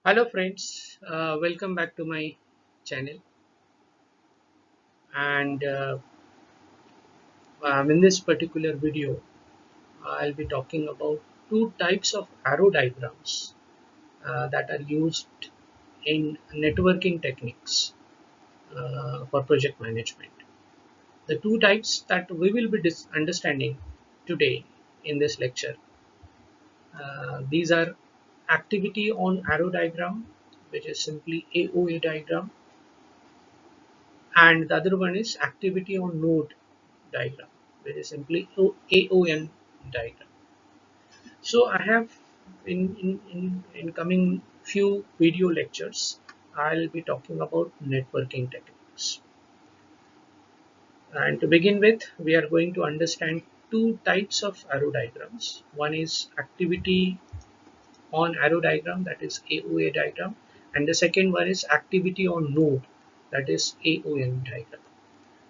Hello friends, welcome back to my channel. And in this particular video I'll be talking about two types of arrow diagrams that are used in networking techniques for project management. The two types that we will be understanding today in this lecture, these are activity on arrow diagram, which is simply AOA diagram, and the other one is activity on node diagram, which is simply AON diagram. So I have in coming few video lectures, I'll be talking about networking techniques. And to begin with, we are going to understand two types of arrow diagrams. One is activity on arrow diagram, that is AOA diagram, and the second one is activity on node, that is AON diagram.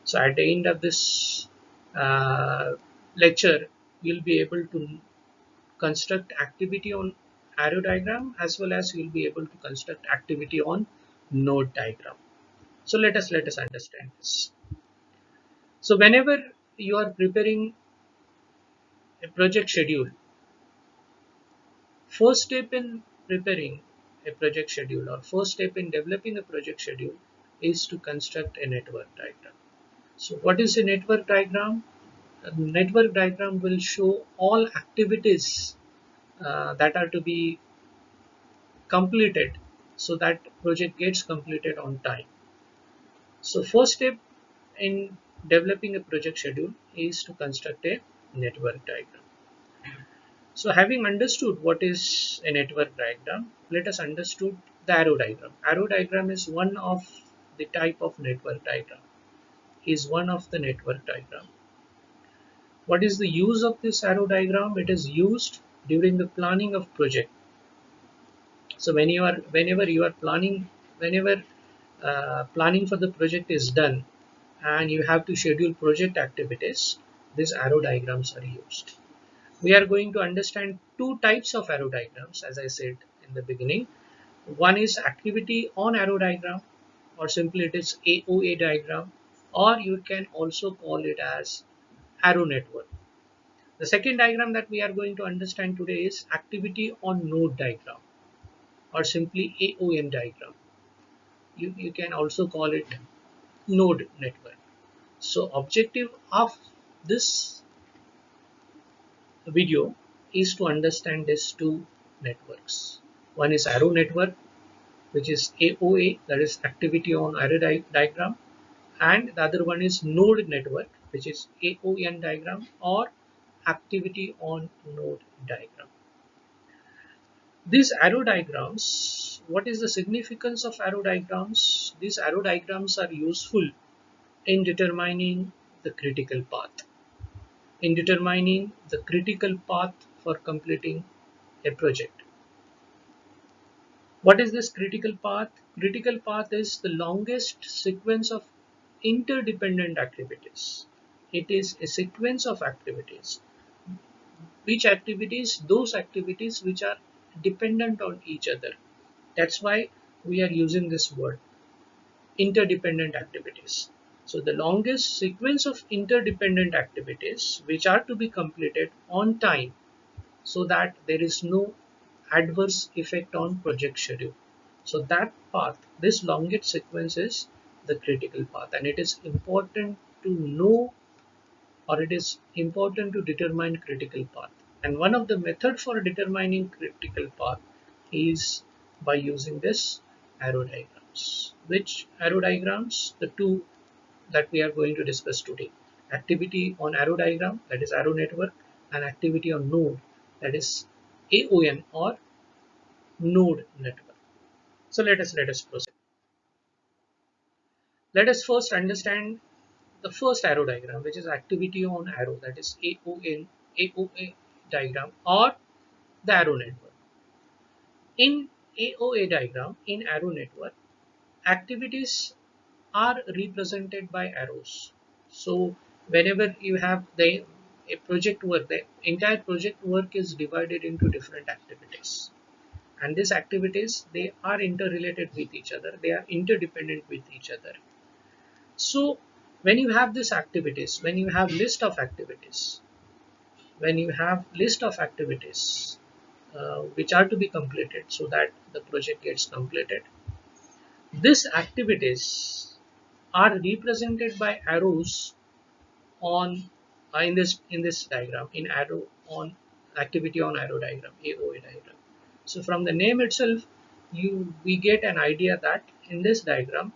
So at the end of this uh, lecture, you'll be able to construct activity on arrow diagram as well as you'll be able to construct activity on node diagram. So let us understand this. So whenever you are preparing a project schedule, first step in preparing a project schedule or first step in developing a project schedule is to construct a network diagram. So what is a network diagram? A network diagram will show all activities that are to be completed so that project gets completed on time. So first step in developing a project schedule is to construct a network diagram. So having understood what is a network diagram, let us understood the arrow diagram. Arrow diagram is one of the type of network diagram, is one of the network diagram. What is the use of this arrow diagram? It is used during the planning of project. So whenever you are planning, whenever planning for the project is done and you have to schedule project activities, these arrow diagrams are used. We are going to understand two types of arrow diagrams, as I said in the beginning. One is activity on arrow diagram, or simply it is AOA diagram, or you can also call it as arrow network. The second diagram that we are going to understand today is activity on node diagram, or simply AON diagram. You can also call it node network. So objective of this video is to understand these two networks. One is arrow network, which is AOA, that is activity on arrow diagram, and the other one is node network, which is AON diagram or activity on node diagram. These arrow diagrams, what is the significance of arrow diagrams? These arrow diagrams are useful in determining the critical path, in determining the critical path for completing a project. What is this critical path? Critical path is the longest sequence of interdependent activities. It is a sequence of activities. Which activities? Those activities which are dependent on each other. That's why we are using this word, interdependent activities. So the longest sequence of interdependent activities which are to be completed on time so that there is no adverse effect on project schedule. So that path, this longest sequence is the critical path, and it is important to know, or it is important to determine critical path. And one of the method for determining critical path is by using this arrow diagrams. Which arrow diagrams? The two that we are going to discuss today. Activity on arrow diagram, that is arrow network, and activity on node, that is AON or node network. So let us proceed. Let us first understand the first arrow diagram, which is activity on arrow, that is AOA diagram or the arrow network. In AOA diagram, in arrow network, activities are represented by arrows. So whenever you have the a project work, the entire project work is divided into different activities. and these activities, they are interrelated with each other, they are interdependent with each other. So when you have these activities, when you have list of activities, when you have list of activities which are to be completed so that the project gets completed, these activities are represented by arrows on in this diagram, in arrow on activity on arrow diagram, AOA diagram. So from the name itself, we get an idea that in this diagram,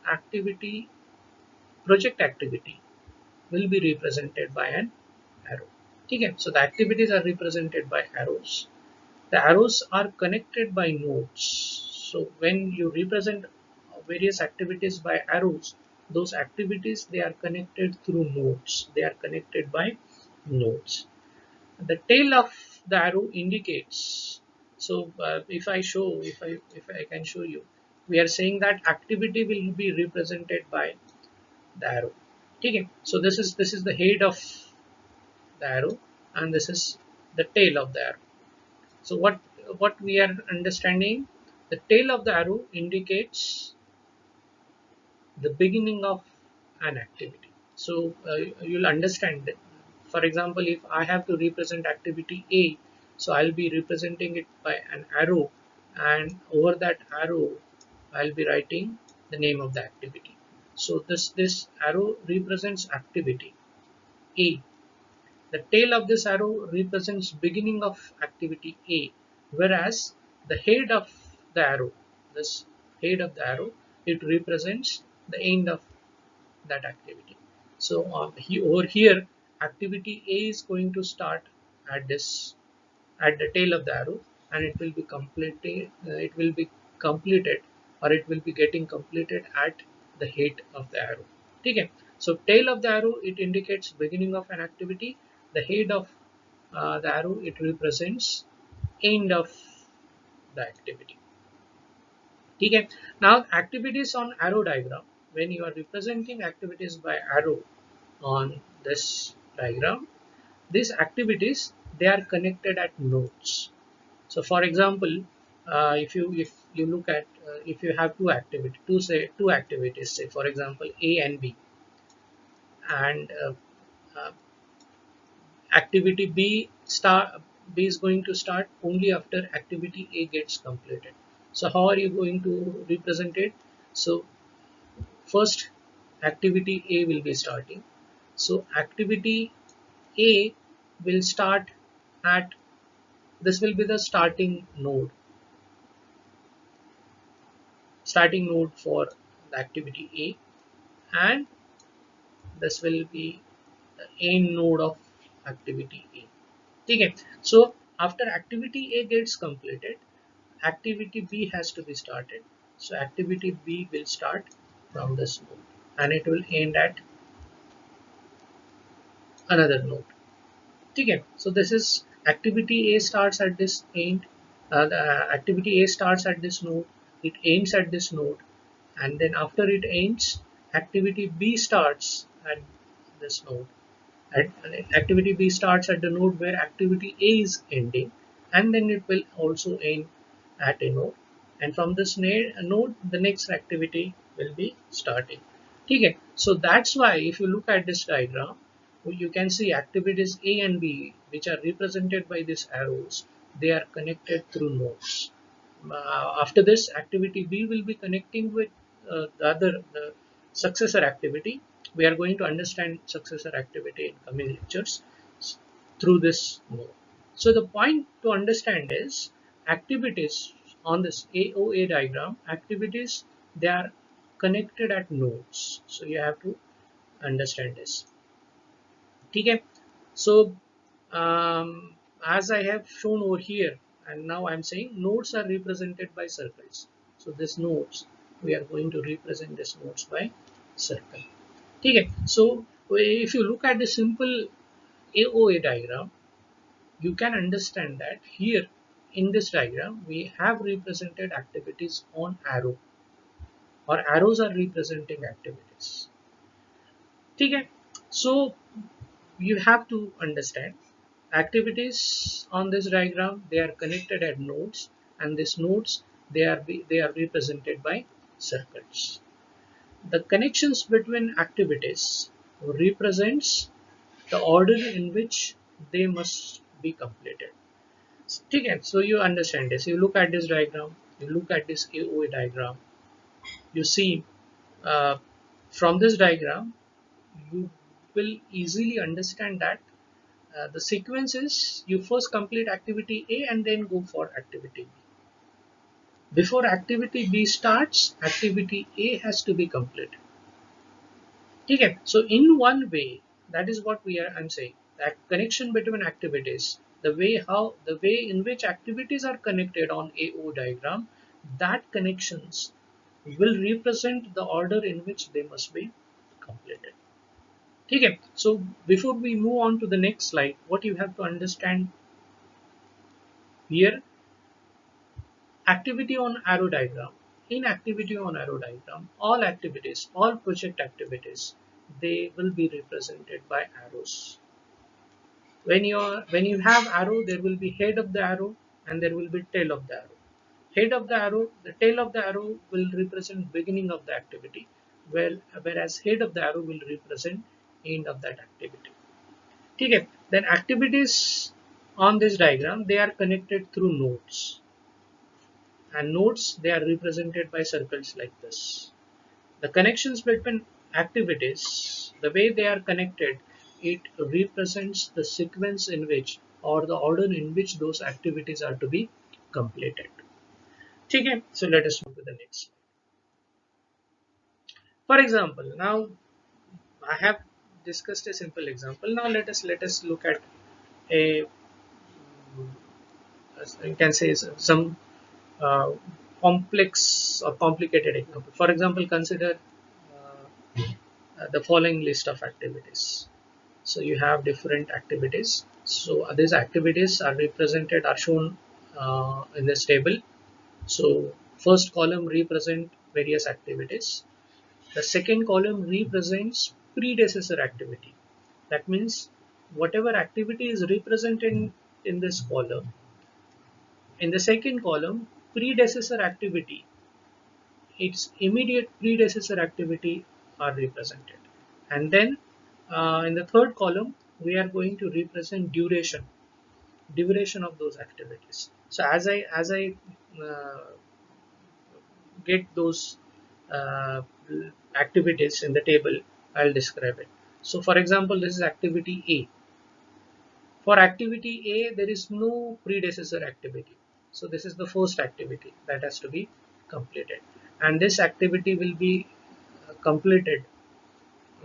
project activity will be represented by an arrow. Okay, so the activities are represented by arrows. The arrows are connected by nodes. So when you represent various activities by arrows, those activities, they are connected through nodes. They are connected by nodes. The tail of the arrow indicates. So if I can show you, we are saying that activity will be represented by the arrow. Okay, so this is the head of the arrow, and this is the tail of the arrow. So what we are understanding, the tail of the arrow indicates the beginning of an activity. So you'll understand that. For example, if I have to represent activity A, so I'll be representing it by an arrow, and over that arrow I'll be writing the name of the activity. So this arrow represents activity A. The tail of this arrow represents beginning of activity A, whereas the head of the arrow, this head of the arrow, it represents the end of that activity. So over here, activity A is going to start at this at the tail of the arrow, and it will be completed, or it will be getting completed at the head of the arrow. Okay, so tail of the arrow, it indicates beginning of an activity. The head of the arrow, it represents end of the activity. Okay, now activities on arrow diagram, when you are representing activities by arrow on this diagram, these activities, they are connected at nodes. So for example, if you look at if you have two activities, say for example A and B, and uh, activity B is going to start only after activity A gets completed. So how are you going to represent it? So first, activity A will be starting. So activity A will start at, this will be the starting node for the activity A, and this will be the end node of activity A. Okay. So after activity A gets completed, activity B has to be started. So activity B will start from this node, and it will end at another node. Okay. So this is activity A starts at this end. Activity A starts at this node. It ends at this node, and then after it ends, activity B starts at this node. Activity B starts at the node where activity A is ending, and then it will also end at a node, and from this node the next activity will be starting. Okay, so that's why if you look at this diagram, you can see activities A and B, which are represented by these arrows, they are connected through nodes. After this, activity B will be connecting with the successor activity. We are going to understand successor activity in coming lectures through this node. So the point to understand is, activities on this AOA diagram, activities, they are connected at nodes. So you have to understand this. Okay. So as I have shown over here, and now I'm saying nodes are represented by circles. So this nodes, we are going to represent this nodes by circle. Okay. So if you look at the simple AOA diagram, you can understand that here in this diagram we have represented activities on arrow, or arrows are representing activities. Okay. So you have to understand activities on this diagram, they are connected at nodes, and these nodes, they are represented by circles. The connections between activities represents the order in which they must be completed. Okay, so you understand this. You look at this diagram, you look at this AOA diagram, you see uh, from this diagram, you will easily understand that the sequence is you first complete activity A and then go for activity B. Before activity B starts, activity A has to be completed. Okay, so in one way, that is what I'm saying. That connection between activities, the way in which activities are connected on AO diagram, that connections will represent the order in which they must be completed. Okay, so before we move on to the next slide, what you have to understand here, activity on arrow diagram. In activity on arrow diagram, all activities, all project activities, they will be represented by arrows. When you have arrow, there will be head of the arrow and there will be tail of the arrow. Head of the arrow, the tail of the arrow will represent beginning of the activity, whereas head of the arrow will represent end of that activity. Okay, then activities on this diagram, they are connected through nodes, and nodes, they are represented by circles like this. The connections between activities, the way they are connected, it represents the sequence in which or the order in which those activities are to be completed. Okay, so let us move to the next. For example, now I have discussed a simple example. Now let us look at a you can say some uh, complex or complicated example. For example, consider the following list of activities. So you have different activities. So these activities are represented, are shown in this table. So first column represent various activities. The second column represents predecessor activity. That means whatever activity is represented in this column, in the second column, predecessor activity, its immediate predecessor activity are represented. And then in the third column, we are going to represent duration of those activities. So as I uh, get those uh, activities in the table, I'll describe it. So for example, this is activity A. For activity A, there is no predecessor activity. So this is the first activity that has to be completed. And this activity will be completed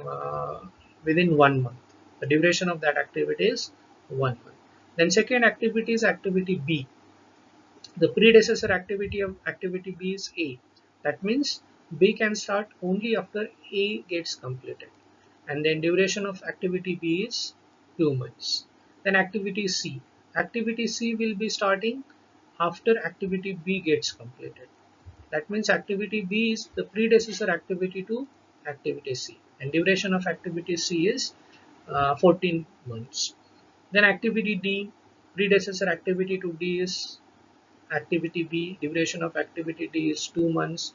uh, within 1 month. The duration of that activity is 1 month. Then second activity is activity B. The predecessor activity of activity B is A. That means B can start only after A gets completed. And then duration of activity B is 2 months. Then activity C. Activity C will be starting after activity B gets completed. That means activity B is the predecessor activity to activity C. And duration of activity C is 14 months. Then activity D, predecessor activity to D is activity B, duration of activity D is 2 months.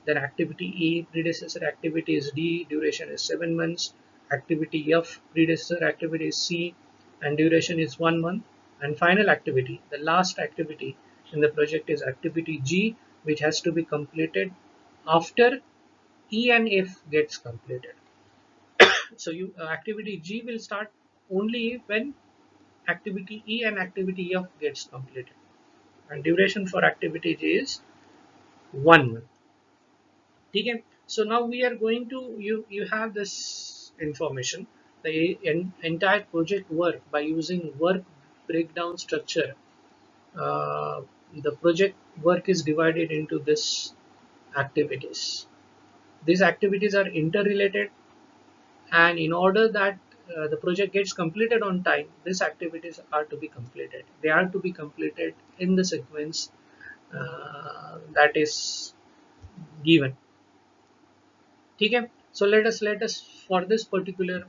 Then activity E, predecessor activity is D, duration is 7 months. Activity F, predecessor activity is C, and duration is 1 month. And final activity, the last activity in the project is activity G, which has to be completed after E and F gets completed. So you activity G will start only when activity E and activity F gets completed. And duration for activity J is 1 month. Okay. So now we are going to you have this information, the entire project work by using work breakdown structure. uh, the project work is divided into this activities. These activities are interrelated, and in order that the project gets completed on time, these activities are to be completed. They are to be completed in the sequence that is given. Okay, so let us for this particular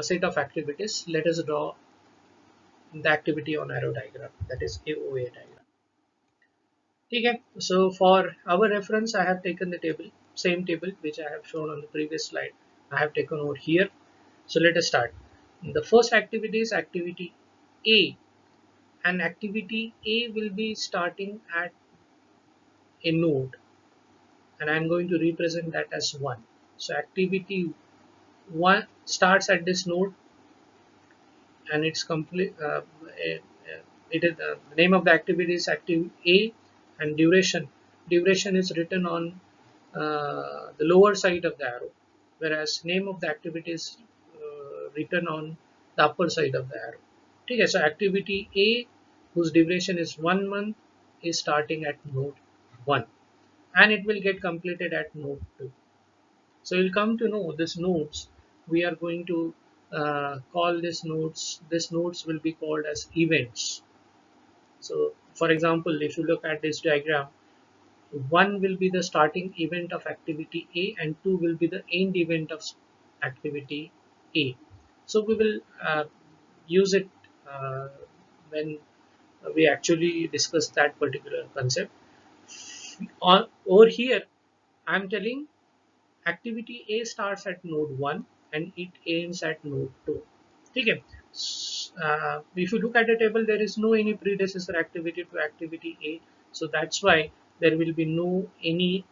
set of activities, let us draw the activity on arrow diagram, that is AOA diagram. Okay, so for our reference, I have taken the table, same table which I have shown on the previous slide. I have taken over here. So let us start. The first activity is activity A, and activity A will be starting at a node, and I am going to represent that as 1. So activity 1 starts at this node, and it's complete. It is the name of the activity is active A, and duration is written on the lower side of the arrow, whereas name of the activity is written on the upper side of the arrow. Okay, so activity A, whose duration is 1 month, is starting at node 1, and it will get completed at node 2. So you'll come to know this nodes. We are going to call this nodes. This nodes will be called as events. So, for example, if you look at this diagram, 1 will be the starting event of activity A, and 2 will be the end event of activity A. So we will use it when we actually discuss that particular concept. Over here, I am telling activity A starts at node 1 and it ends at node 2. Okay. If you look at the table, there is no any predecessor activity to activity A. So that's why there will be no any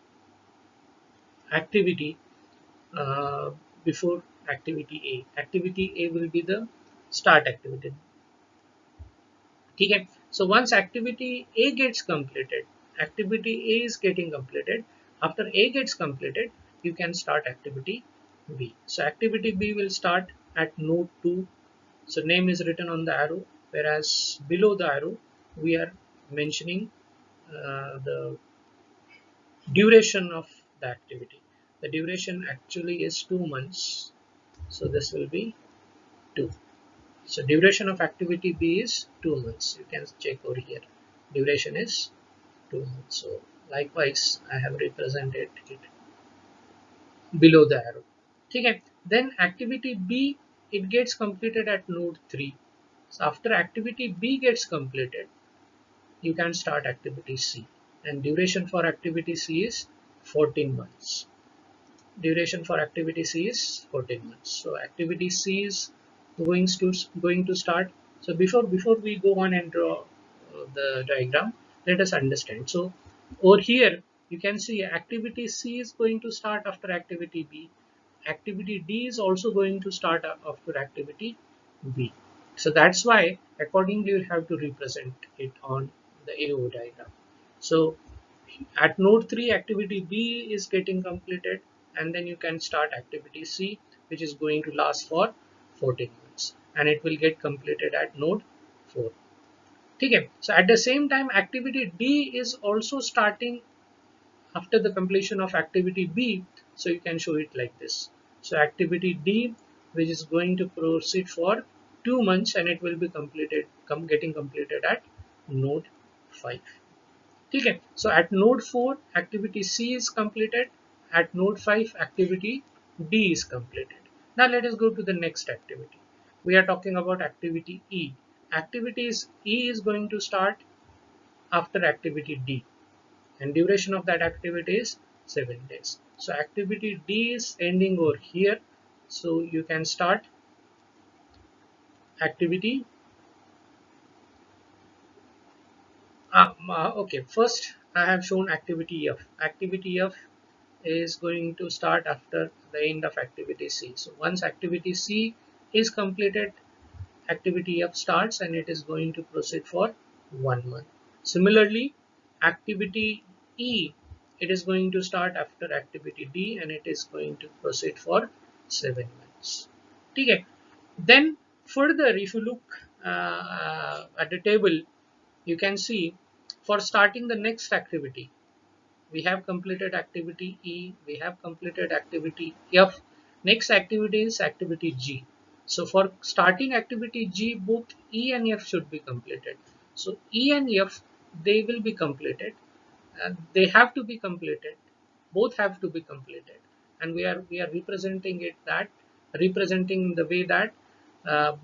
activity uh, before activity A. Activity A will be the start activity. Okay. So once activity A gets completed, activity A is getting completed. After A gets completed, you can start activity B. So activity B will start at node 2. So name is written on the arrow, whereas below the arrow we are mentioning the duration of the activity. The duration actually is 2 months. So this will be 2. So duration of activity B is 2 months. You can check over here. Duration is 2 months. So likewise, I have represented it below the arrow. Okay. Then activity B, it gets completed at node 3. So after activity B gets completed, you can start activity C. And duration for activity C is 14 months. Duration for activity C is 14 months. So activity C is going to start. So before we go on and draw the diagram, let us understand. So over here you can see activity C is going to start after activity B. Activity D is also going to start after activity B. So that's why accordingly you have to represent it on the AO diagram. So at node 3, activity B is getting completed, and then you can start activity C, which is going to last for 14 months, and it will get completed at node 4. Okay. So at the same time, activity D is also starting after the completion of activity B. So you can show it like this. So activity D, which is going to proceed for 2 months, and it will be getting completed at node 5. Okay. So at node 4, activity C is completed. At node 5, activity D is completed. Now let us go to the next activity. We are talking about activity E. Activities E is going to start after activity D, and duration of that activity is 7 days. So activity D is ending over here. So you can start activity. Okay, first I have shown activity F. Activity F is going to start after the end of activity C. So once activity C is completed, activity F starts, and it is going to proceed for 1 month. Similarly, activity E, it is going to start after activity D, and it is going to proceed for 7 months. Okay. Then further, if you look at the table, you can see for starting the next activity, we have completed activity E, we have completed activity F. Next activity is activity G. So for starting activity G, both E and F should be completed. So E and F, they will be completed, and they have to be completed. Both have to be completed, and we are representing the way that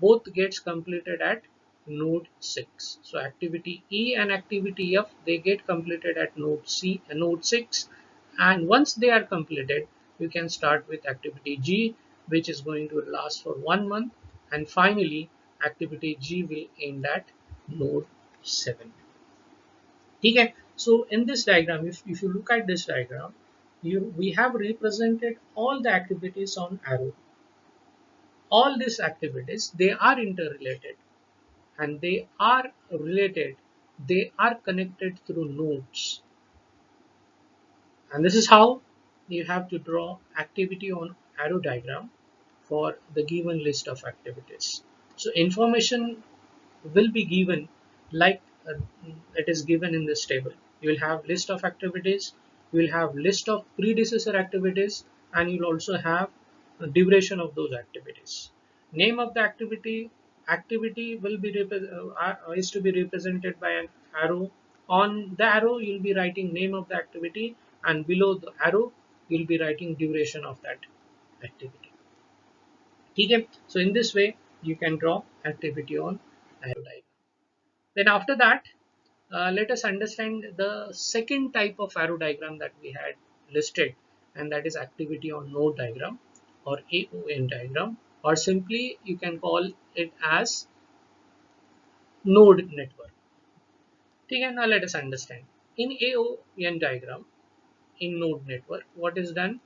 both gets completed at node 6. So activity E and activity F, they get completed at node 6, and once they are completed, you can start with activity G, which is going to last for 1 month, and finally activity G will end at node 7. Okay, so in this diagram, if you look at this diagram, we have represented all the activities on arrow. All these activities, they are interrelated, and they are related, they are connected through nodes, and this is how you have to draw activity on arrow diagram for the given list of activities. So information will be given like it is given in this table. You will have list of activities, you will have list of predecessor activities, and you will also have the duration of those activities. Name of the activity will be is to be represented by an arrow. On the arrow you will be writing name of the activity, and below the arrow you will be writing duration of that activity. Okay, so in this way you can draw activity on arrow diagram. Then after that, let us understand the second type of arrow diagram that we had listed, and that is activity on node diagram or AON diagram, or simply you can call it as node network. Okay, now let us understand. In AON diagram, in node network, what is done?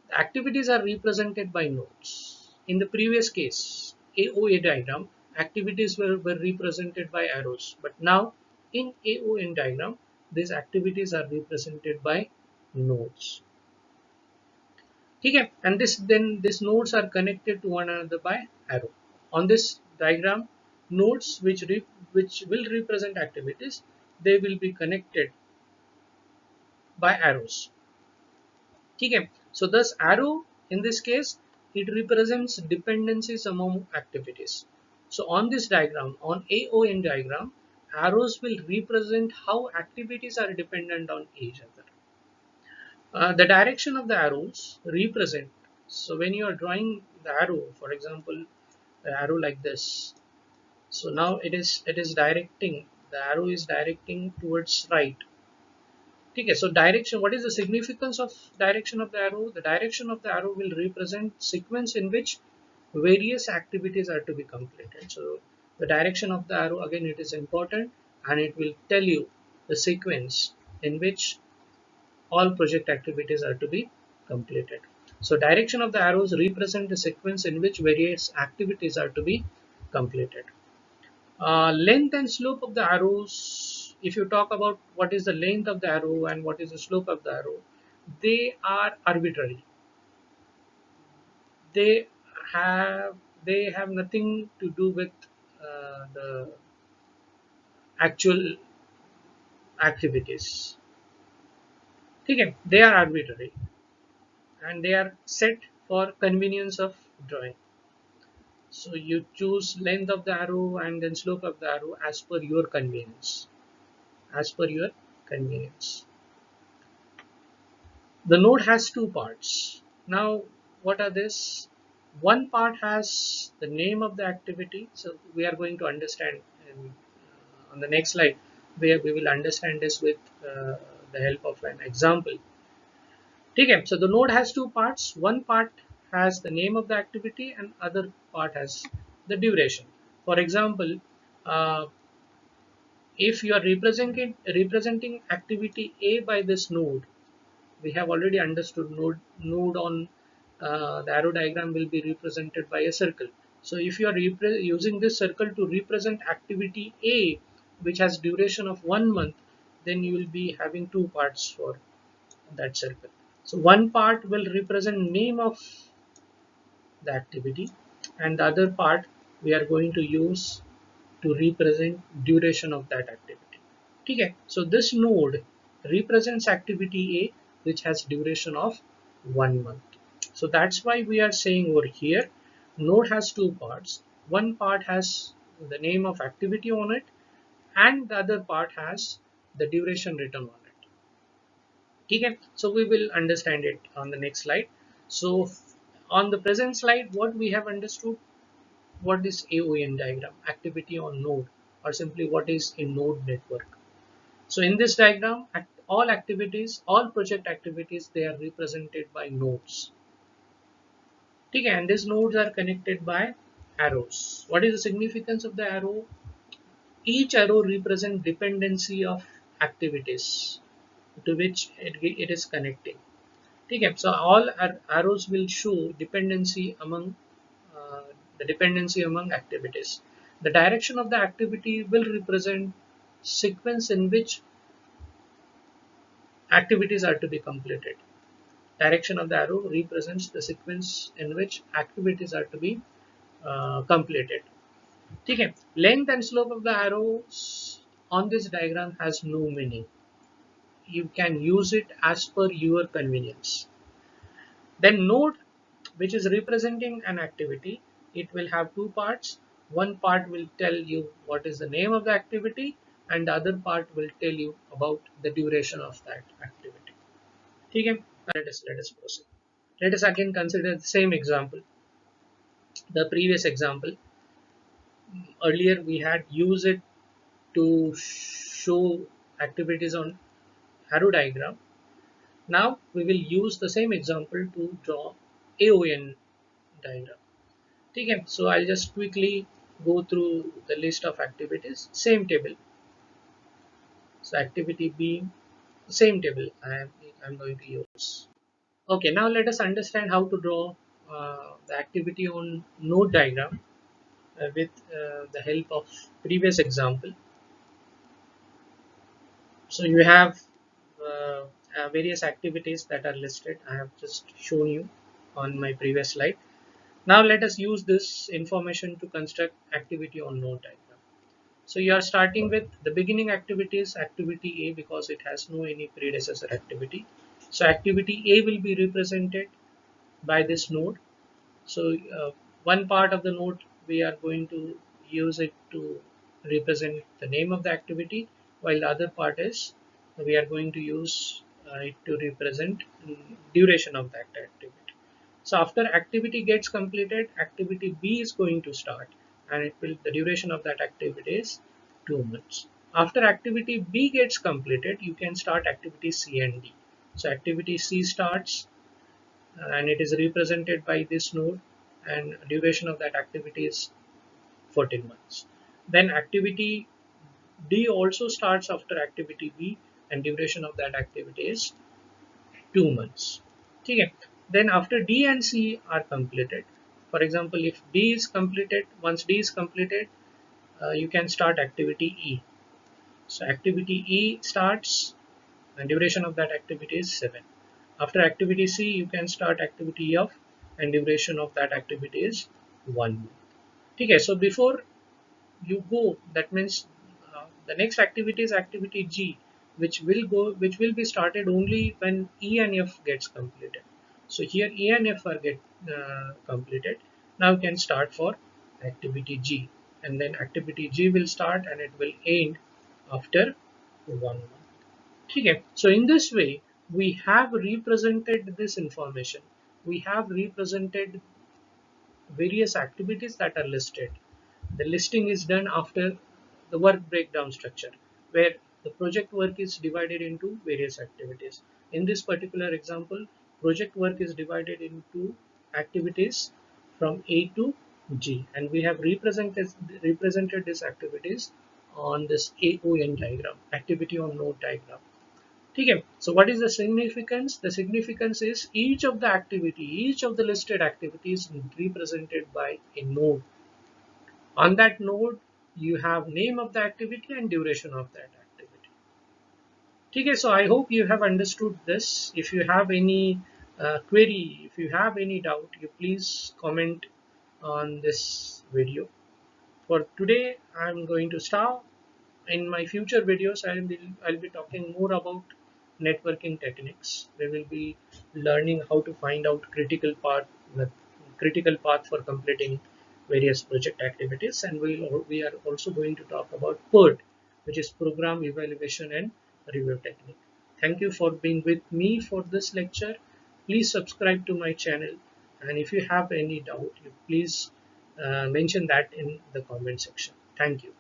The activities are represented by nodes. In the previous case, AOA diagram, activities were represented by arrows. But now in AON diagram, these activities are represented by nodes. Okay, and these nodes are connected to one another by arrow. On this diagram, nodes which will represent activities, they will be connected by arrows. Okay, so this arrow in this case, it represents dependencies among activities. So on this diagram, on AON diagram, arrows will represent how activities are dependent on each other. The direction of the arrows represent. So when you are drawing the arrow, for example, the arrow like this. So now it is directing. The arrow is directing towards right. Okay, so direction, what is the significance of direction of the arrow? The direction of the arrow will represent sequence in which various activities are to be completed. So the direction of the arrow, again, it is important, and it will tell you the sequence in which all project activities are to be completed. So direction of the arrows represent the sequence in which various activities are to be completed. Length and slope of the arrows, if you talk about what is the length of the arrow and what is the slope of the arrow, they are arbitrary. They have they have nothing to do with the actual activities. Okay, they are arbitrary, and they are set for convenience of drawing. So you choose length of the arrow and then slope of the arrow as per your convenience. As per your convenience. The node has two parts. Now, what are this? One part has the name of the activity. So we are going to understand on the next slide, where we will understand this with the help of an example. Okay, so the node has two parts. One part has the name of the activity, and other part has the duration. For example, uh, if you are representing activity A by this node, we have already understood node on the arrow diagram will be represented by a circle. So if you are using this circle to represent activity A, which has duration of 1 month, then you will be having two parts for that circle. So one part will represent name of the activity, and the other part we are going to use to represent duration of that activity. Okay, so this node represents activity A, which has duration of 1 month. So that's why we are saying over here, node has two parts. One part has the name of activity on it, and the other part has the duration written on it. Okay, so we will understand it on the next slide. So on the present slide, what we have understood, what is AON diagram, activity on node, or simply what is a node network. So in this diagram, all activities, all project activities, they are represented by nodes. Okay, and these nodes are connected by arrows. What is the significance of the arrow? Each arrow represents dependency of activities to which it is connecting. Okay, so all arrows will show dependency among uh, the dependency among activities. The direction of the activity will represent sequence in which activities are to be completed. Direction of the arrow represents the sequence in which activities are to be completed. Okay. Length and slope of the arrows on this diagram has no meaning. You can use it as per your convenience. Then node, which is representing an activity, it will have two parts. One part will tell you what is the name of the activity, and the other part will tell you about the duration of that activity. Okay. Let us proceed. Let us again consider the same example. The previous example, earlier we had used it to show activities on arrow diagram. Now we will use the same example to draw AON diagram. Okay, so I'll just quickly go through the list of activities. Same table. So activity B, same table I'm going to use. Okay, now let us understand how to draw the activity on node diagram with the help of previous example. So you have various activities that are listed. I have just shown you on my previous slide. Now let us use this information to construct activity on node diagram. So you are starting with the beginning activities, activity A, because it has no any predecessor activity. So activity A will be represented by this node. So one part of the node we are going to use it to represent the name of the activity, while the other part is we are going to use it to represent duration of that activity. So after activity gets completed, activity B is going to start, and it will the duration of that activity is 2 months. After activity B gets completed, you can start activity C and D. So activity C starts and it is represented by this node, and duration of that activity is 14 months. Then activity D also starts after activity B, and duration of that activity is 2 months. Okay. Then after D and C are completed, for example, if D is completed, once D is completed, you can start activity E. So activity E starts and duration of that activity is 7. After activity C, you can start activity F, and duration of that activity is 1 month. Okay, so before you go, that means the next activity is activity G, which will be started only when E and F gets completed. So here E and F are get completed. Now you can start for activity G, and then activity G will start and it will end after 1 month. Okay. So in this way, we have represented this information. We have represented various activities that are listed. The listing is done after the work breakdown structure, where the project work is divided into various activities. In this particular example, project work is divided into activities from A to G, and we have represented these activities on this AON diagram, activity on node diagram. Okay. So what is the significance? The significance is each of the listed activities represented by a node. On that node, you have name of the activity and duration of that activity. Okay, so I hope you have understood this. If you have any query, if you have any doubt, you please comment on this video. For today, I'm going to stop. In my future videos, I'll be talking more about networking techniques. We will be learning how to find out the critical path for completing various project activities, and we are also going to talk about PERT, which is program evaluation and review technique. Thank you for being with me for this lecture. Please subscribe to my channel, and if you have any doubt, you please mention that in the comment section. Thank you.